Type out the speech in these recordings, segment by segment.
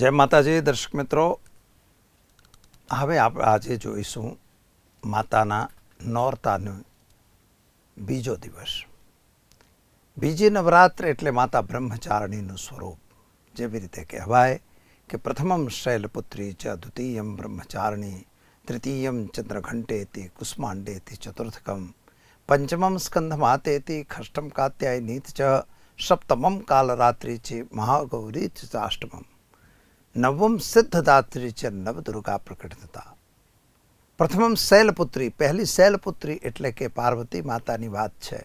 જય માતાજી દર્શક મિત્રો, હવે આપણે આજે જોઈશું માતાના નોરતાનો બીજો દિવસ. બીજી નવરાત્ર એટલે માતા બ્રહ્મચારિણીનું સ્વરૂપ. જેવી રીતે કહેવાય કે પ્રથમમ શૈલપુત્રી ચ દ્વિતીયમ બ્રહ્મચારિણી તૃતીયમ ચંદ્રઘંટેતિ કુષ્માંડેતિ ચતુર્થકમ પંચમમ સ્કંધમાતેતિ ખષ્ટમ કાત્યાયનીત ચ સપ્તમમ કાલરાત્રિ ચ મહાગૌરી ચ અષ્ટમમ નવમ સિદ્ધદાત્રી છે નવદુર્ગા પ્રકટ થતા. પ્રથમમ શૈલપુત્રી, પહેલી શૈલપુત્રી એટલે કે પાર્વતી માતાની વાત છે.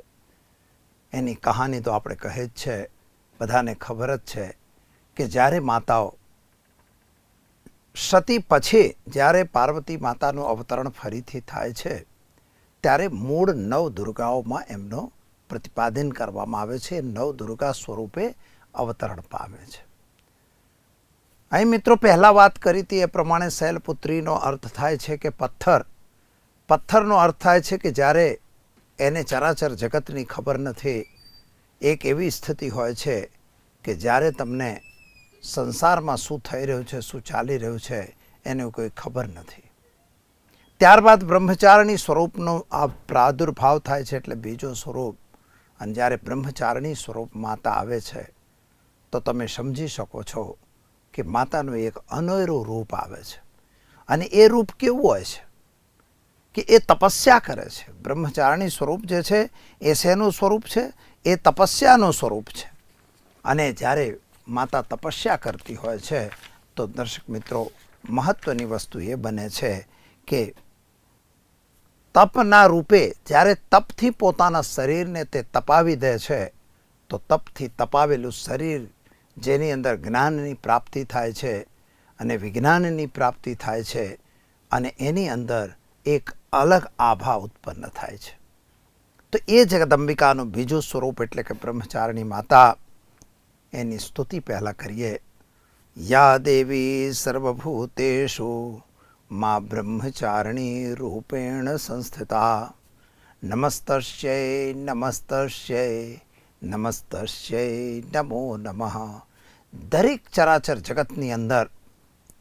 એની કહાની તો આપણે કહે જ છે, બધાને ખબર જ છે કે જ્યારે માતાઓ સતી પછી જ્યારે પાર્વતી માતાનું અવતરણ ફરીથી થાય છે ત્યારે મૂળ નવ દુર્ગાઓમાં એમનો પ્રતિપાદન કરવામાં આવે છે. નવ દુર્ગા સ્વરૂપે અવતરણ પામે છે. અહીં મિત્રો પહેલાં વાત કરી હતી એ પ્રમાણે શૈલપુત્રીનો અર્થ થાય છે કે પથ્થર. પથ્થરનો અર્થ થાય છે કે જ્યારે એને ચરાચર જગતની ખબર નથી. એક એવી સ્થિતિ હોય છે કે જ્યારે તમને સંસારમાં શું થઈ રહ્યું છે, શું ચાલી રહ્યું છે એને કોઈ ખબર નથી. ત્યારબાદ બ્રહ્મચારિણી સ્વરૂપનો આ પ્રાદુર્ભાવ થાય છે એટલે બીજો સ્વરૂપ. અને જ્યારે બ્રહ્મચારિણી સ્વરૂપ માતા આવે છે તો તમે સમજી શકો છો કે માતાનું એક અનેરું રૂપ આવે છે. અને એ રૂપ કેવું હોય છે કે એ તપસ્યા કરે છે. બ્રહ્મચારિણી સ્વરૂપ જે છે એ શેનું સ્વરૂપ છે? એ તપસ્યાનું સ્વરૂપ છે. અને જ્યારે માતા તપસ્યા કરતી હોય છે તો દર્શક મિત્રો, મહત્વની વસ્તુ એ બને છે કે તપના રૂપે જ્યારે તપથી પોતાના શરીરને તે તપાવી દે છે તો તપથી તપાવેલું શરીર જેની અંદર જ્ઞાનની પ્રાપ્તિ થાય છે અને વિજ્ઞાનની પ્રાપ્તિ થાય છે અને એની અંદર એક અલગ આભા ઉત્પન્ન થાય છે. તો એ જગદંબિકાનું બીજું સ્વરૂપ એટલે કે બ્રહ્મચારિણી માતા. એની સ્તુતિ પહેલાં કરીએ. યા દેવી સર્વભૂતેષુ મા બ્રહ્મચારિણી રૂપેણ સંસ્થિતા નમસ્તસ્યૈ નમસ્તસ્યૈ નમસ્તસ્યૈ નમો નમઃ. દરેક ચરાચર જગતની અંદર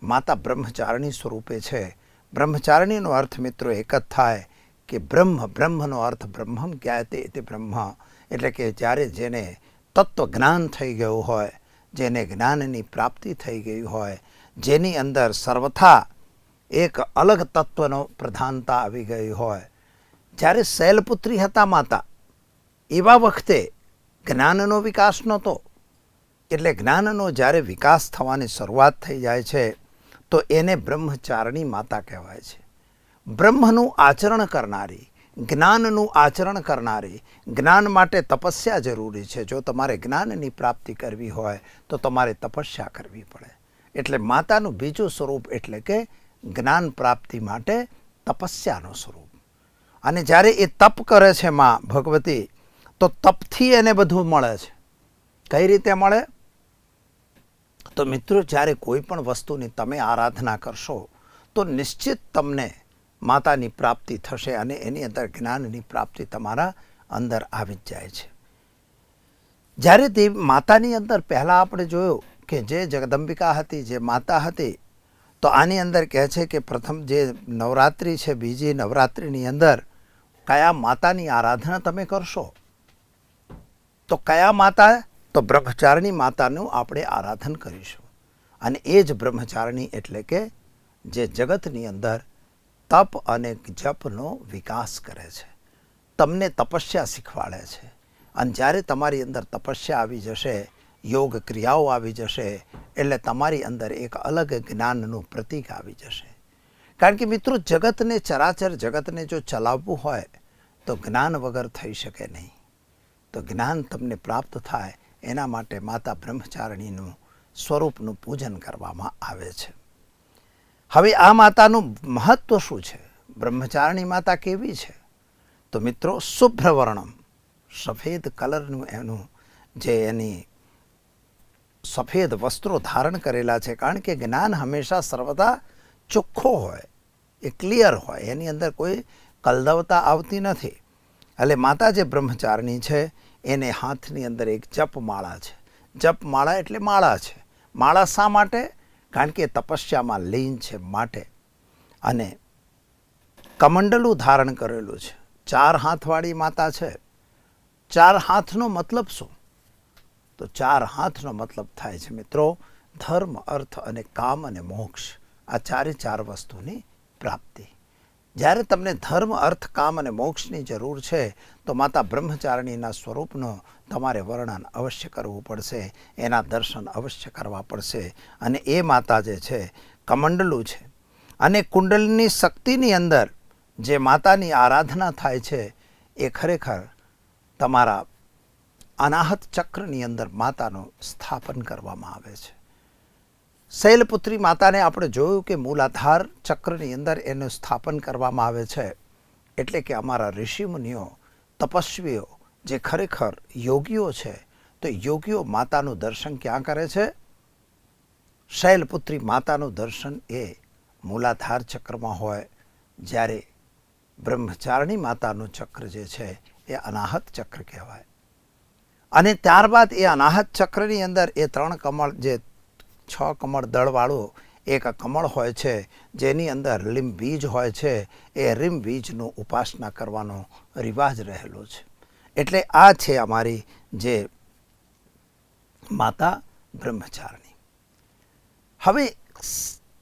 માતા બ્રહ્મચારિણી સ્વરૂપે છે. બ્રહ્મચારિણીનો અર્થ મિત્રો એક જ થાય કે બ્રહ્મ. બ્રહ્મનો અર્થ બ્રહ્મમ જ્ઞાયતે તે બ્રહ્મ એટલે કે જ્યારે જેને તત્વ જ્ઞાન થઈ ગયું હોય, જેને જ્ઞાનની પ્રાપ્તિ થઈ ગઈ હોય, જેની અંદર સર્વથા એક અલગ તત્વનો પ્રધાનતા આવી ગઈ હોય. જ્યારે શૈલપુત્રી હતા માતા, એવા વખતે જ્ઞાનનો વિકાસ નહોતો. એટલે જ્ઞાનનો જ્યારે વિકાસ થવાની શરૂઆત થઈ જાય છે તો એને બ્રહ્મચારિણી માતા કહેવાય છે. બ્રહ્મનું આચરણ કરનારી, જ્ઞાનનું આચરણ કરનારી. જ્ઞાન માટે તપસ્યા જરૂરી છે. જો તમારે જ્ઞાનની પ્રાપ્તિ કરવી હોય તો તમારે તપસ્યા કરવી પડે. એટલે માતાનું બીજું સ્વરૂપ એટલે કે જ્ઞાન પ્રાપ્તિ માટે તપસ્યાનું સ્વરૂપ. અને જ્યારે એ તપ કરે છે મા ભગવતી, તો તપથી એને બધું મળે છે. કઈ રીતે મળે? તો મિત્રો, જ્યારે કોઈ પણ વસ્તુની તમે આરાધના કરશો તો નિશ્ચિત તમને માતાની પ્રાપ્તિ થશે અને એની અંદર જ્ઞાનની પ્રાપ્તિ તમારા અંદર આવી જ જાય છે. જ્યારે દેવી માતાની અંદર પહેલાં આપણે જોયું કે જે જગદંબિકા હતી, જે માતા હતી, તો આની અંદર કહે છે કે પ્રથમ જે નવરાત્રિ છે, બીજી નવરાત્રિની અંદર કયા માતાની આરાધના તમે કરશો? તો કયા માતા? તો બ્રહ્મચારિણી માતાનું આપણે આરાધન કરીશું. અને એ જ બ્રહ્મચારિણી એટલે કે જે જગતની અંદર તપ અને જપનો વિકાસ કરે છે, તમને તપસ્યા શીખવાડે છે. અને જ્યારે તમારી અંદર તપસ્યા આવી જશે, યોગ ક્રિયાઓ આવી જશે, એટલે તમારી અંદર એક અલગ જ્ઞાનનું પ્રતીક આવી જશે. કારણ કે મિત્રો, જગતને, ચરાચર જગતને જો ચલાવવું હોય તો જ્ઞાન વગર થઈ શકે નહીં. તો જ્ઞાન તમને પ્રાપ્ત થાય એના માટે માતા બ્રહ્મચારિણીનું સ્વરૂપનું પૂજન કરવામાં આવે છે. હવે આ માતાનું મહત્વ શું છે? બ્રહ્મચારિણી માતા કેવી છે? તો મિત્રો, શુભ્રવર્ણમ, સફેદ કલરનું એનું જે એની સફેદ વસ્ત્રો ધારણ કરેલા છે. કારણ કે જ્ઞાન હંમેશા સર્વદા ચોખ્ખો હોય, એ ક્લિયર હોય, એની અંદર કોઈ કલદવતા આવતી નથી. એટલે માતા જે બ્રહ્મચારિણી છે એને હાથની અંદર એક જપમાળા છે. જપમાળા એટલે માળા છે. માળા શા માટે? કારણ કે એ તપસ્યામાં લીન છે માટે. અને કમંડલું ધારણ કરેલું છે, 4 હાથવાળી માતા છે. 4 હાથનો મતલબ શું? તો 4 હાથનો મતલબ થાય છે મિત્રો ધર્મ, અર્થ અને કામ અને મોક્ષ. આ 4 વસ્તુની પ્રાપ્તિ. જ્યારે તમને ધર્મ, અર્થ, કામ અને મોક્ષની જરૂર છે તો માતા બ્રહ્મચારિણીના સ્વરૂપનો તમારે વર્ણન અવશ્ય કરવું પડશે, એના દર્શન અવશ્ય કરવા પડશે. અને એ માતા જે છે કમંડલું છે. અને કુંડલીની શક્તિની અંદર જે માતાની આરાધના થાય છે એ ખરેખર તમારા અનાહત ચક્રની અંદર માતાનું સ્થાપન કરવામાં આવે છે. શૈલપુત્રી માતાને આપણે જોયું કે મૂલાધાર ચક્રની અંદર એનું સ્થાપન કરવામાં આવે છે. એટલે કે અમારા ઋષિમુનિઓ, તપસ્વીઓ જે ખરેખર યોગીઓ છે, તો યોગીઓ માતાનું દર્શન ક્યાં કરે છે? શૈલપુત્રી માતાનું દર્શન એ મૂલાધાર ચક્રમાં હોય, જ્યારે બ્રહ્મચારિણી માતાનું ચક્ર જે છે એ અનાહત ચક્ર કહેવાય. અને ત્યારબાદ એ અનાહત ચક્રની અંદર એ 3 કમળ, જે 6 કમળ દળવાળું એક કમળ હોય છે, જેની અંદર લીંબ બીજ હોય છે, એ રીમ બીજનું ઉપાસના કરવાનો રિવાજ રહેલો છે. એટલે આ છે અમારી જે માતા બ્રહ્મચારિણી. હવે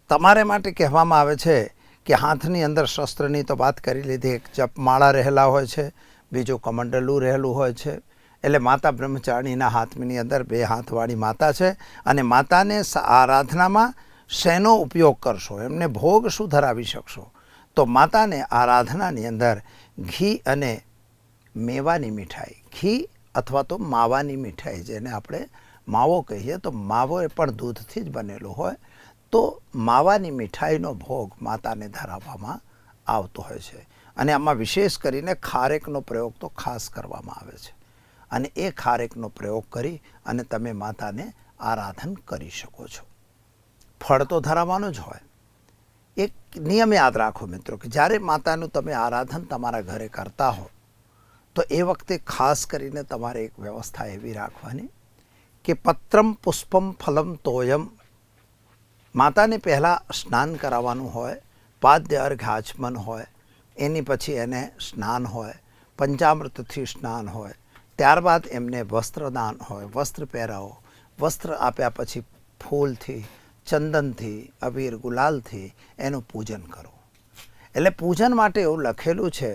તમારે માટે કહેવામાં આવે છે કે હાથની અંદર શસ્ત્રની તો વાત કરી લીધી, એક જપમાળા રહેલા હોય છે, બીજું કમંડલું રહેલું હોય છે. એટલે માતા બ્રહ્મચારિણીના હાથની અંદર 2 હાથવાળી માતા છે. અને માતાને આરાધનામાં શેનો ઉપયોગ કરશો, એમને ભોગ શું ધરાવી શકશો? તો માતાને આરાધનાની અંદર ઘી અને મેવાની મીઠાઈ, ઘી અથવા તો માવાની મીઠાઈ, જેને આપણે માવો કહીએ, તો માવો એ પણ દૂધથી જ બનેલો હોય, તો માવાની મીઠાઈનો ભોગ માતાને ધરાવવામાં આવતો હોય છે. અને આમાં વિશેષ કરીને ખારેકનો પ્રયોગ તો ખાસ કરવામાં આવે છે. અને એ ખારેકનો પ્રયોગ કરી અને તમે માતાને આરાધન કરી શકો છો. ફળ તો ધરાવવાનું જ હોય. એક નિયમ યાદ રાખો મિત્રો કે જ્યારે માતાનું તમે આરાધન તમારા ઘરે કરતા હો તો એ વખતે ખાસ કરીને તમારે એક વ્યવસ્થા એવી રાખવાની કે પત્રમ પુષ્પમ ફલમ તોયમ. માતાને પહેલાં સ્નાન કરાવવાનું હોય, પાદ્ય અર્ઘ આચમન હોય, એની પછી એને સ્નાન હોય, પંચામૃતથી સ્નાન હોય, ત્યારબાદ એમને વસ્ત્રદાન હોય, વસ્ત્ર પહેરાવો, વસ્ત્ર આપ્યા પછી ફૂલથી, ચંદનથી, અબીર ગુલાલથી એનું પૂજન કરો. એટલે પૂજન માટે એવું લખેલું છે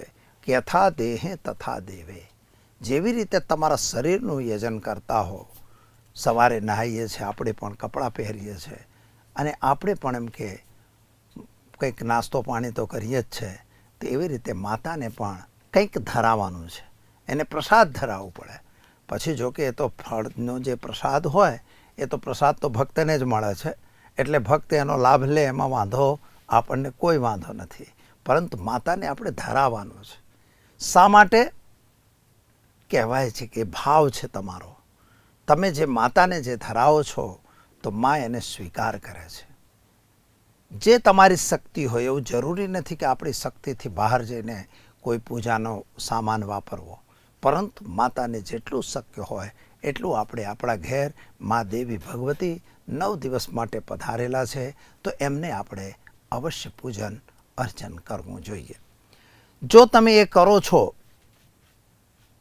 કે યથા દેહે તથા દેવે. જેવી રીતે તમારા શરીરનું યજન કરતા હો, સવારે નહાઈએ છીએ, આપણે પણ કપડાં પહેરીએ છીએ, અને આપણે પણ એમ કે કંઈક નાસ્તો પાણી તો કરીએ જ છે, તો એવી રીતે માતાને પણ કંઈક ધરાવવાનું છે, એને પ્રસાદ ધરાવવું પડે. પછી જોકે એ તો ફળનો જે પ્રસાદ હોય એ તો પ્રસાદ તો ભક્તને જ મળે છે, એટલે ભક્ત એનો લાભ લે, એમાં વાંધો આપણને કોઈ વાંધો નથી. પરંતુ માતાને આપણે ધરાવવાનું છે. શા માટે? કહેવાય છે કે ભાવ છે તમારો. તમે જે માતાને જે ધરાવો છો તો મા એને સ્વીકાર કરે છે. જે તમારી શક્તિ હોય, એવું જરૂરી નથી કે આપણી શક્તિથી બહાર જઈને કોઈ પૂજાનો સામાન વાપરવો, પરંતુ માતાને જેટલું શક્ય હોય એટલું આપણે આપણા ઘેર મા દેવી ભગવતી 9 દિવસ માટે પધારેલા છે, તો એમને આપણે અવશ્ય પૂજન અર્ચન કરવું જોઈએ. જો તમે એ કરો છો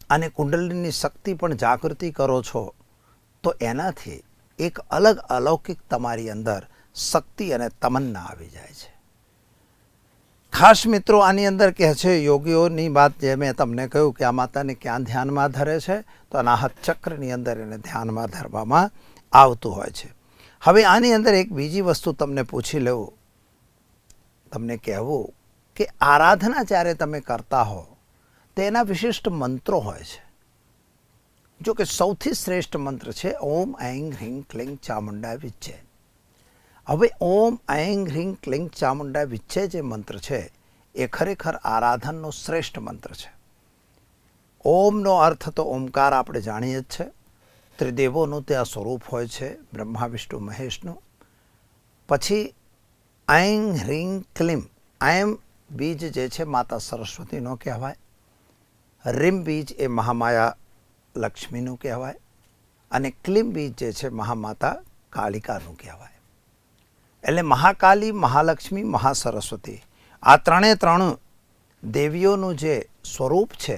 અને કુંડલીની શક્તિ પણ જાગૃતિ કરો છો તો એનાથી એક અલગ અલૌકિક તમારી અંદર શક્તિ અને તમન્ના આવી જાય છે. ખાસ મિત્રો આની અંદર કહે છે યોગીઓની વાત, જે મેં તમને કહ્યું કે આ માતાને ક્યાં ધ્યાનમાં ધરે છે, તો અનાહત ચક્રની અંદર એને ધ્યાનમાં ધરવામાં આવતું હોય છે. હવે આની અંદર એક બીજી વસ્તુ તમને પૂછી લેવું, તમને કહેવું કે આરાધના જ્યારે તમે કરતા હો તો એના વિશિષ્ટ મંત્રો હોય છે. જો કે સૌથી શ્રેષ્ઠ મંત્ર છે ઓમ ऐं ह्रीं क्लीं ચામુંડા વિચ્છે. હવે ઓમ ऐं ह्रीं क्लीं ચામુંડા વિચ્છે જે મંત્ર છે એ ખરેખર આરાધનનો શ્રેષ્ઠ મંત્ર છે. ઓમનો અર્થ તો ઓમકાર આપણે જાણીએ જ છે. ત્રિદેવોનું ત્યાં સ્વરૂપ હોય છે, બ્રહ્મા વિષ્ણુ મહેશનું. પછી ऐं ह्रीं क्लीं, ऐं બીજ જે છે માતા સરસ્વતીનો કહેવાય, રીમ બીજ એ મહામાયા લક્ષ્મીનું કહેવાય, અને ક્લીમ બીજ જે છે મહામાતા કાલિકાનું કહેવાય. એટલે મહાકાલી, મહાલક્ષ્મી, મહાસરસ્વતી આ ત્રણ દેવીઓનું જે સ્વરૂપ છે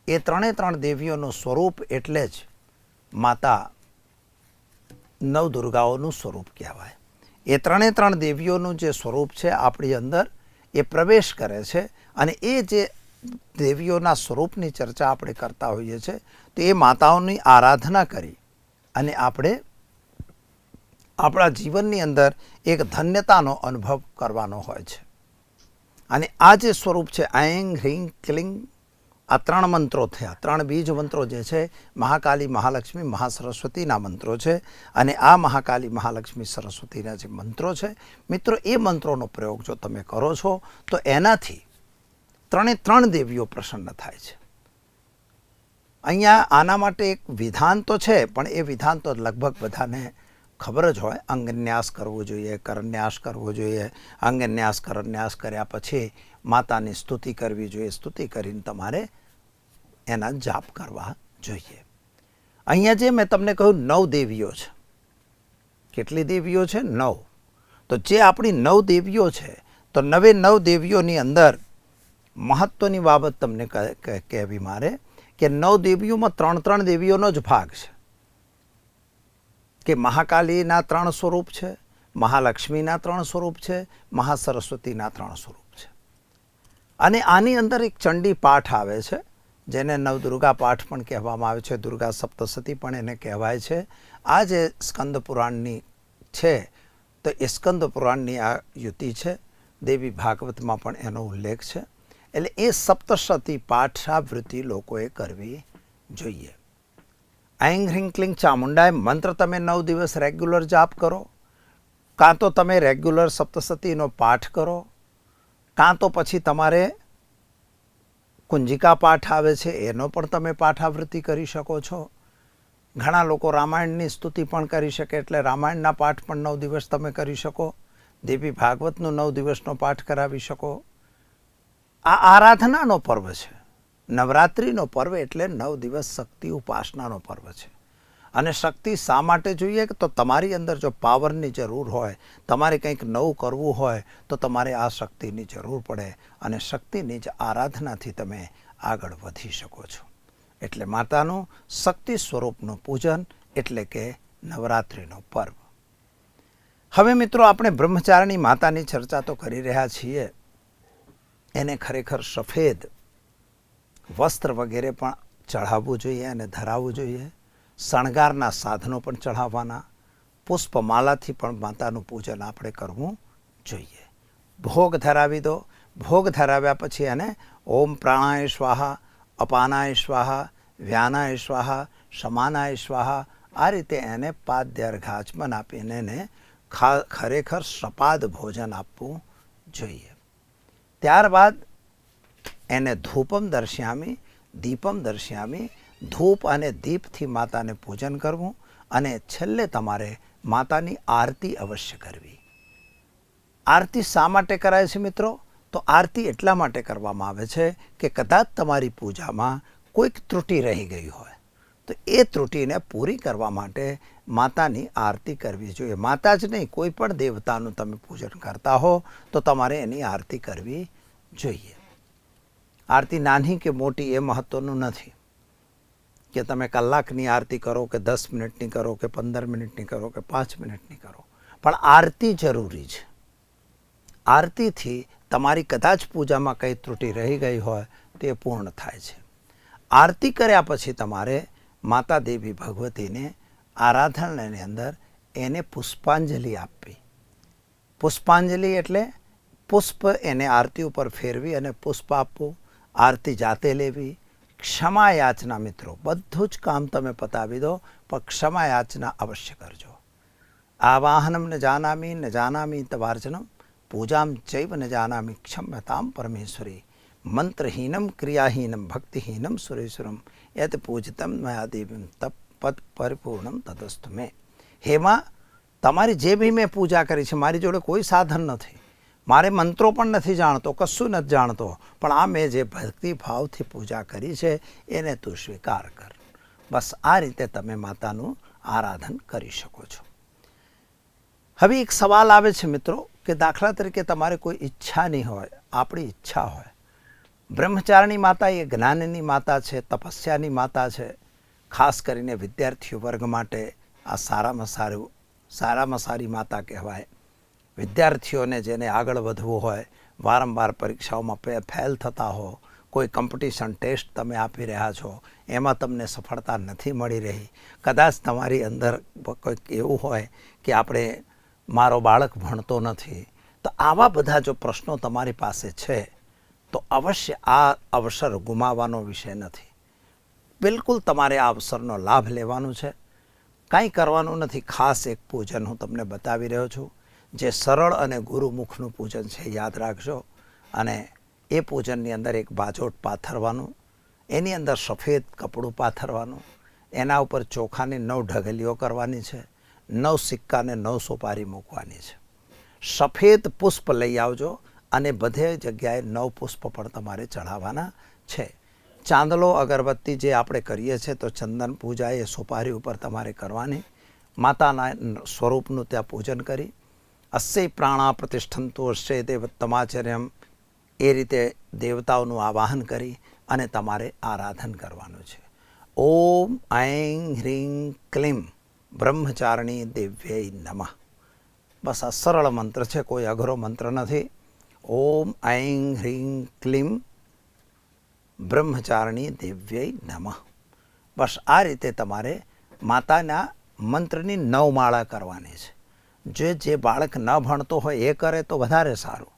એ ત્રણ દેવીઓનું સ્વરૂપ એટલે જ માતા નવદુર્ગાઓનું સ્વરૂપ કહેવાય. એ ત્રણ દેવીઓનું જે સ્વરૂપ છે આપણી અંદર એ પ્રવેશ કરે છે અને એ જે દેવીઓના સ્વરૂપની ચર્ચા આપણે કરતા હોઈએ છીએ તો એ માતાઓની આરાધના કરી અને આપણે આપણા જીવનની અંદર એક ધન્યતાનો અનુભવ કરવાનો હોય છે. અને આ જે સ્વરૂપ છે ऐं ह्रीं क्लीं આ 3 મંત્રો થયા, 3 બીજ મંત્રો જે છે મહાકાલી, મહાલક્ષ્મી, મહાસરસ્વતીના મંત્રો છે. અને આ મહાકાલી, મહાલક્ષ્મી, સરસ્વતીના જે મંત્રો છે મિત્રો, એ મંત્રોનો પ્રયોગ જો તમે કરો છો તો એનાથી 3 દેવીઓ પ્રસન્ન થાય છે. અહીંયા આના માટે એક વિધાન તો છે, પણ એ વિધાન તો લગભગ બધાને ખબર જ હોય. અંગન્યાસ કરવો જોઈએ, કરન્યાસ કરવો જોઈએ. અંગન્યાસ કરન્યાસ કર્યા પછી માતાની સ્તુતિ કરવી જોઈએ. સ્તુતિ કરીને તમારે એના જાપ કરવા જોઈએ. અહીંયા જે મેં તમને કહ્યું 9 દેવીઓ છે. કેટલી દેવીઓ છે? 9. તો જે આપણી 9 દેવીઓ છે તો 9 દેવીઓની અંદર મહત્વની બાબત તમને કહેવી મારે કે 9 દેવીઓમાં 3 દેવીઓનો જ ભાગ છે. કે મહાકાલીના 3 સ્વરૂપ છે, મહાલક્ષ્મીના 3 સ્વરૂપ છે, મહાસરસ્વતીના 3 સ્વરૂપ છે. અને આની અંદર એક ચંડી પાઠ આવે છે જેને નવદુર્ગા પાઠ પણ કહેવામાં આવે છે, દુર્ગા સપ્તસતી પણ એને કહેવાય છે. આ જે સ્કંદ પુરાણની છે તો એ સ્કંદ પુરાણની આ યુતિ છે. દેવી ભાગવતમાં પણ એનો ઉલ્લેખ છે. એટલે એ સપ્તસતી પાઠાવૃત્તિ લોકોએ કરવી જોઈએ. ऐं ह्रीं क्लीं ચામુંડાય મંત્ર તમે 9 દિવસ રેગ્યુલર જાપ કરો, કાં તો તમે રેગ્યુલર સપ્તસતીનો પાઠ કરો, કાં તો પછી તમારે કુંજિકા પાઠ આવે છે એનો પણ તમે પાઠાવૃત્તિ કરી શકો છો. ઘણા લોકો રામાયણની સ્તુતિ પણ કરી શકે, એટલે રામાયણના પાઠ પણ 9 દિવસ તમે કરી શકો. દેવી ભાગવતનો 9 દિવસનો પાઠ કરાવી શકો. આ આરાધનાનો પર્વ છે. નવરાત્રિનો પર્વ એટલે 9 દિવસ શક્તિ ઉપાસનાનો પર્વ છે. અને શક્તિ શા માટે જોઈએ? તો તમારી અંદર જો પાવરની જરૂર હોય, તમારે કંઈક નવું કરવું હોય તો તમારે આ શક્તિની જરૂર પડે અને શક્તિની જ આરાધનાથી તમે આગળ વધી શકો છો. એટલે માતાનું શક્તિ સ્વરૂપનું પૂજન એટલે કે નવરાત્રિનો પર્વ. હવે મિત્રો, આપણે બ્રહ્મચારિણી માતાની ચર્ચા તો કરી રહ્યા છીએ. એને ખરેખર સફેદ વસ્ત્ર વગેરે પણ ચઢાવવું જોઈએ અને ધરાવવું જોઈએ. શણગારના સાધનો પણ ચઢાવવાના, પુષ્પમાલાથી પણ માતાનું પૂજન આપણે કરવું જોઈએ. ભોગ ધરાવી દો. ભોગ ધરાવ્યા પછી એને ઓમ પ્રાણાય સ્વાહા, અપાનાય સ્વાહા, વ્યાનાય સ્વાહા, સમાનાય સ્વાહા આ રીતે એને પાદ્ય અર્ઘાચમન આપીને એને ખરેખર સપાદ ભોજન આપવું જોઈએ. ત્યારબાદ એને ધૂપમ દર્શ્યામી, દીપમ દર્શ્યામી, ધૂપ અને દીપથી માતાને પૂજન કરવું. અને છેલ્લે તમારે માતાની આરતી અવશ્ય કરવી. આરતી શા માટે કરાય છે મિત્રો? તો આરતી એટલા માટે કરવામાં આવે છે કે કદાચ તમારી પૂજામાં કોઈક ત્રુટિ રહી ગઈ હોય તો એ ત્રુટિને પૂરી કરવા માટે માતાની આરતી કરવી જોઈએ. માતા જ નહીં, કોઈ પણ દેવતાનું તમે પૂજન કરતા હો તો તમારે એની આરતી કરવી જોઈએ. આરતી નાની કે મોટી એ મહત્વનું નથી કે તમે કલાકની આરતી કરો કે 10 મિનિટની કરો કે 15 મિનિટની કરો કે 5 મિનિટની કરો, પણ આરતી જરૂરી છે. આરતીથી તમારી કદાચ પૂજામાં કંઈ ત્રુટિ રહી ગઈ હોય તે પૂર્ણ થાય છે. આરતી કર્યા પછી તમારે માતા દેવી ભગવતીને આરાધનાની અંદર એને પુષ્પાંજલિ આપવી. પુષ્પાંજલિ એટલે પુષ્પ એને આરતી ઉપર ફેરવી અને પુષ્પ આપવું, આરતી જાતે લેવી. ક્ષમા યાચના મિત્રો, બધું જ કામ તમે પતાવી દો પણ ક્ષમા યાચના અવશ્ય કરજો. આવાહનમ ન જાનામી તવાર્જનમ, પૂજામ ચૈવ ન જાનામી ક્ષમ્યતામ પરમેશ્વરી, મંત્રહીનમ ક્રિયાહીનમ ભક્તિહીનમ સુરેશ્વરમ યત પૂજતમ મયા દેવીમ તપ પદ પરિપૂર્ણમ તદસ્તુ મેં. હેમાં તમારી જે બી મેં પૂજા કરી છે, મારી જોડે કોઈ સાધન નથી, મારે મંત્રો પણ નથી જાણતો, કશું નથી જાણતો, પણ આ મેં જે ભક્તિભાવથી પૂજા કરી છે એને તું સ્વીકાર કર. બસ આ રીતે તમે માતાનું આરાધન કરી શકો છો. હવે એક સવાલ આવે છે મિત્રો કે દાખલા તરીકે તમારે કોઈ ઈચ્છા નહીં હોય, આપણી ઈચ્છા હોય. બ્રહ્મચારિણી માતા એ જ્ઞાનની માતા છે, તપસ્યાની માતા છે. ખાસ કરીને વિદ્યાર્થીઓ વર્ગ માટે આ સારામાં સારી માતા કહેવાય. વિદ્યાર્થીઓને જેને આગળ વધવું હોય, વારંવાર પરીક્ષાઓમાં ફેલ થતા હો, કોઈ કોમ્પિટિશન ટેસ્ટ તમે આપી રહ્યા છો, એમાં તમને સફળતા નથી મળી રહી, કદાચ તમારી અંદર કોઈક એવું હોય કે મારો બાળક ભણતો નથી, તો આવા બધા જો પ્રશ્નો તમારી પાસે છે તો અવશ્ય આ અવસર ગુમાવવાનો વિષય નથી. બિલકુલ તમારે આ અવસરનો લાભ લેવાનો છે. કાંઈ કરવાનું નથી. ખાસ એક પૂજન હું તમને બતાવી રહ્યો છું, જે સરળ અને ગુરુમુખનું પૂજન છે, યાદ રાખજો. અને એ પૂજનની અંદર એક બાજોટ પાથરવાનું, એની અંદર સફેદ કપડું પાથરવાનું, એના ઉપર ચોખાની 9 ઢગલીઓ કરવાની છે, 9 સિક્કાને 9 સોપારી મૂકવાની છે. સફેદ પુષ્પ લઈ આવજો અને બધે જગ્યાએ 9 પુષ્પ પણ તમારે ચઢાવવાના છે. ચાંદલો અગરબત્તી જે આપણે કરીએ છીએ તો ચંદન પૂજા એ સોપારી ઉપર તમારે કરવાની. માતાના સ્વરૂપનું ત્યાં પૂજન કરી અસ્ય પ્રાણા પ્રતિષ્ઠંતુ અસ્ય દેવતમાચર્યમ એ રીતે દેવતાઓનું આવાહન કરી અને તમારે આરાધન કરવાનું છે. ઓમ ઐં હ્રીં ક્લીમ બ્રહ્મચારિણી દેવ્યય નમઃ. બસ આ સરળ મંત્ર છે, કોઈ અઘરો મંત્ર નથી. ઓમ ઐં હ્રીં ક્લીમ બ્રહ્મચારિણી દેવ્યય નમઃ. બસ આ રીતે તમારે માતાના મંત્રની 9 માળા કરવાની છે. જે બાળક ન ભણતો હોય એ કરે તો વધારે સારું.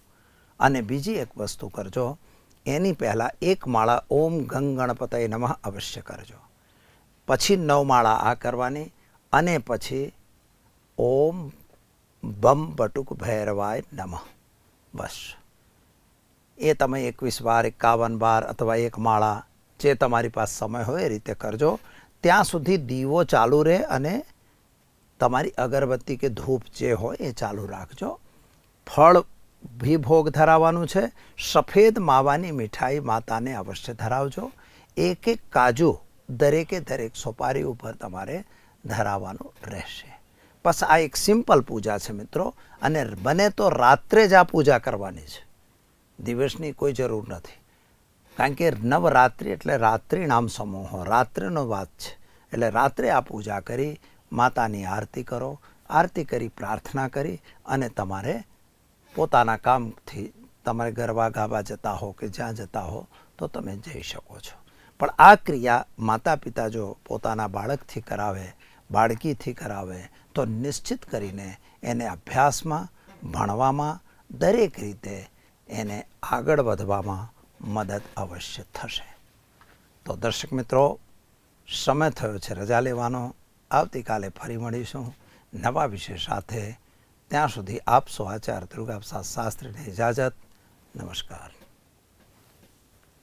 અને બીજી એક વસ્તુ કરજો, એની પહેલાં 1 માળા ઓમ ગંગ ગણપતય નમઃ અવશ્ય કરજો. પછી 9 માળા આ કરવાની અને પછી ઓમ બમ બટુક ભૈરવાય નમઃ. બસ એ તમે 21 વાર, 51 વાર અથવા 1 માળા જે તમારી પાસે સમય હોય એ રીતે કરજો. ત્યાં સુધી દીવો ચાલુ રહે અને તમારી અગરબત્તી કે ધૂપ જે હોય એ ચાલુ રાખજો. ફળ ભી ભોગ ધરાવવાનું છે. સફેદ માવાની મીઠાઈ માતાને અવશ્ય ધરાવજો. 1 કાજુ દરેકે દરેક સોપારી ઉપર તમારે ધરાવવાનું રહેશે. બસ આ એક સિમ્પલ પૂજા છે મિત્રો. અને બને તો રાત્રે જ આ પૂજા કરવાની છે, દિવસની કોઈ જરૂર નથી. કારણ કે નવરાત્રિ એટલે રાત્રિ નામ સમૂહો, રાત્રિનો વાત છે. એટલે રાત્રે આ પૂજા કરી માતાની આરતી કરો. આરતી કરી પ્રાર્થના કરી અને તમારે પોતાના કામથી તમારે ગરબા ગાવા જતા હો કે જ્યાં જતા હો તો તમે જઈ શકો છો. પણ આ ક્રિયા માતા પિતા જો પોતાના બાળકથી કરાવે, બાળકીથી કરાવે તો નિશ્ચિત કરીને એને અભ્યાસમાં, ભણવામાં, દરેક રીતે એને આગળ વધવામાં મદદ અવશ્ય થશે. તો દર્શક મિત્રો, સમય થયો છે રજા લેવાનો. આવતીકાલે ફરી મળીશું નવા વિષય સાથે. ત્યાં સુધી આપ સૌ આચાર્ય ધ્રુવ શાસ્ત્રીને ઇજાજત. નમસ્કાર.